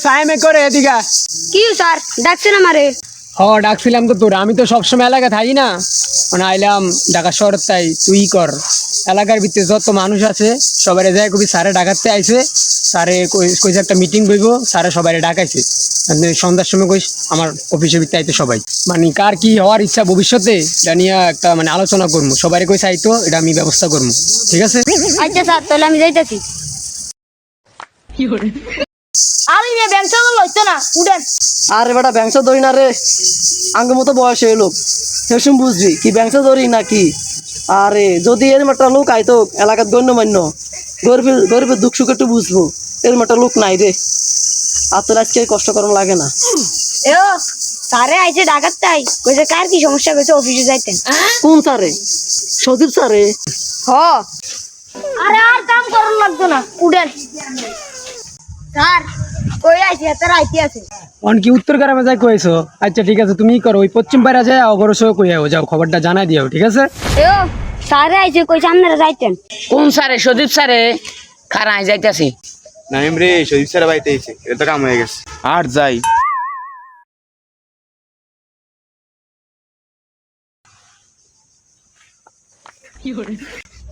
সাইমে করে এদিকে কি স্যার ডাকছেন আমারে? ডাকছিলাম তো তোর, আমি তো সবসময় এলাকা থাকি না, মানে আইলাম ঢাকা শহর, তাই তুই কর। এলাকার ভিতরে যত মানুষ আছে সবাই যাই কবি স্যারে ডাকাতে আইছে, স্যারে কইছে একটা মিটিং বইব, স্যারে সবাই ডাকাইছে। সন্ধ্যার সময় কইস আমার অফিসের ভিতরে আইতে সবাই, মানে কার কি হওয়ার ইচ্ছা ভবিষ্যতে এটা নিয়ে একটা মানে আলোচনা করবো, সবাই কইছে আইতো, এটা আমি ব্যবস্থা করবো, ঠিক আছে? আচ্ছা স্যার, তাহলে আমি যাইতেছি। আরে রে ব্যাংক চালু হইতো না, উঠেন। আরে বেটা ব্যাংক ধরি না রে, আঙ্গ মতো বয়স হয়ে লোক সেসম বুঝবি কি ব্যাংক ধরি নাকি? আরে যদি এরম একটা লোক আইতো এলাকার গণ্যমান্য, গরিবের দুঃখ সুখ একটু বুঝবো, এরম একটা লোক নাই রে। আর তোর আজকে কষ্ট করম লাগে না। এও স্যারে আইছে ডাকাতে আই, কইছে কার কি সমস্যা, কইছে অফিসে যাইতেন। কোন স্যারে? সজীব স্যারে? হ। আরে আর কাম করন লাগতো না, উঠেন। স্যার কই আইছি, এত আইতি আছে। অন কি উত্তর গ্রামে যাই কইছো? আচ্ছা ঠিক আছে, তুমি করো, ওই পশ্চিম পাড়া যায় অগরস কই যাও, খবরটা জানাই দিও, ঠিক আছে? এও স্যারে আইছে, কইছে আপনারা যাইতেন। কোন স্যারে? সদীপ স্যারে? খারাই যাইতাছি। নাইম রে, শরীফ স্যার বাড়িতে এসে এটা তো কাম হয়ে গেছে, আর যাই।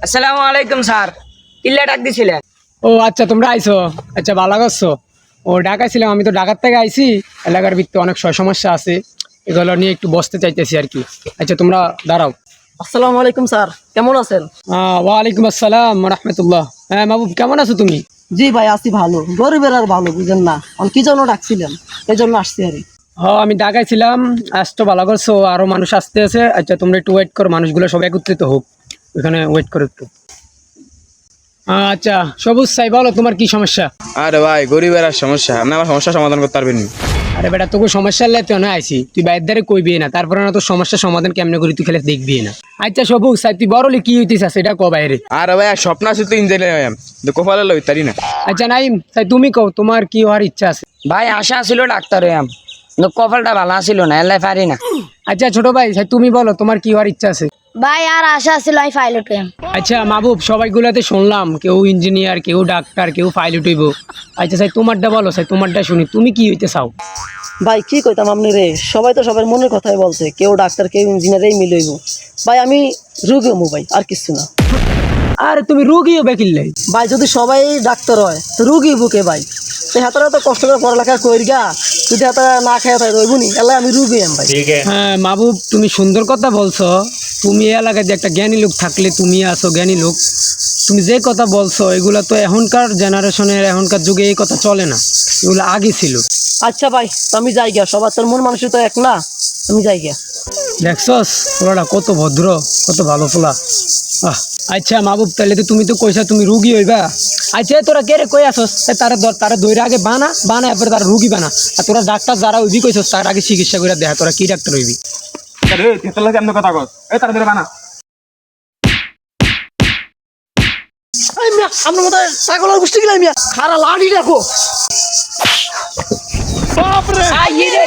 আসসালামু আলাইকুম স্যার, কিল্লা ডাক দিছিলেন? ও আচ্ছা, তোমরা আইছো, আচ্ছা ভালো করছো। ঢাকায় ছিলাম, আমি তো ঢাকার থেকে আইছি, এলাকার ভিতরে অনেক সমস্যা আছে, এগুলো নিয়ে একটু বসতে চাইতেছি আর কি। আচ্ছা তোমরা দাঁড়াও। আসসালামু আলাইকুম স্যার, কেমন আছেন? ওয়ালাইকুম আসসালাম রহমতুল্লাহ। হ্যাঁ মাহবুব, কেমন আছো তুমি? জি ভাই আছি ভালো, গরিবের আর ভালো বুঝেন না, কি জন্য ডাকছিলেন? এই জন্য আসছি আর আমি ঢাকায় ছিলাম, আসতো ভালো করছো, আরো মানুষ আসতে আছে। আচ্ছা তোমরা একটু ওয়েট করো, মানুষগুলো সব একত্রিত হোক, ওখানে ওয়েট করো একটু। আচ্ছা সবুজ সাই, বলো তোমার কি সমস্যা? আরে ভাই, গরিবের আর সমস্যা, আপনি আমার সমস্যা সমাধান করতে পারবেন না। আরে বেটা, তোকে সমস্যা লেতে না আইসি, তুই বাইরের দ্বারে কইবি না, তারপরে না তোর সমস্যার সমাধান কেমনে করি তুই খেলে দেখবি না। আচ্ছা সবুজ সাই, তুই বড়লি কি হইতিস এটা ক বাইরে। আরে ভাই, স্বপ্ন আছে তো ইঞ্জিনিয়ার, কোপালে লই তারি না। আচ্ছা নাইম তাই তুমি কও, তোমার কি হওয়ার ইচ্ছা আছে? ভাই আশা ছিল ডাক্তার হইয়াম, কিন্তু কপালটা ভালো ছিল না, এলাই পারি না। আচ্ছা ছোট ভাই সাই, তুমি বলো তোমার কি হওয়ার ইচ্ছা আছে? ভাই আর আশা ছিল আমি পাইলট হইম। আচ্ছা মাহবুব, সবাইগুলাতে শুনলাম কেউ ইঞ্জিনিয়ার, কেউ ডাক্তার, কেউ পাইলট হইব। আচ্ছা সাই তোমারটা বলো, সাই তোমারটা শুনি, তুমি কি হইতে চাও? ভাই কি কইতাম আপনি রে, সবাই তো সবার মনের কথাই বলছে, কেউ ডাক্তার কেউ ইঞ্জিনিয়ারই মিলইব। ভাই আমি রুগী হবো ভাই, আর কিছু না। আরে তুমি রুগী হবে কিনলে? ভাই যদি সবাই ডাক্তার হয় তো রুগী বুকে ভাই, তো হাতারা তো কষ্ট করে পড়ালেখা করি গা, যদি হাতারা না খেয়ে থাকে রইবনি, এলাই আমি রুগী এম ভাই। হ্যাঁ মাহবুব, তুমি সুন্দর কথা বলছো। তুমি এই এলাকায় যে একটা জ্ঞানী লোক থাকলে, তুমি আছো জ্ঞানী লোক, তুমি যে কথা বলছো এগুলা তো এখনকার জেনারেশনের, এখনকার যুগে এই কথা চলে না, এগুলো আগে ছিল। আচ্ছা ভাই, তো আমি যাই গিয়া, সবার তোর মন মানুষ তো এক না, আমি যাই গিয়া। দেখছস পোলাটা কত ভদ্র, কত ভালো পোলা। আচ্ছা মাহবুব, তাহলে তো তুমি তো কইছা তুমি রুগী হইবা। আচ্ছা তোরা কে রে কই আসস, তারা দইরা আগে বানা এরপরে তারা রুগী বানা, আর তোরা ডাক্তার যারা হইবি কইছস তার আগে চিকিৎসা করে দেখা তোরা কি ডাক্তার হইবি। কথা কস, এই তারা ধরে বানা। আপনার মতো ছাগলের গোষ্ঠী গেলাম খারা লাঠি রাখো। আই রে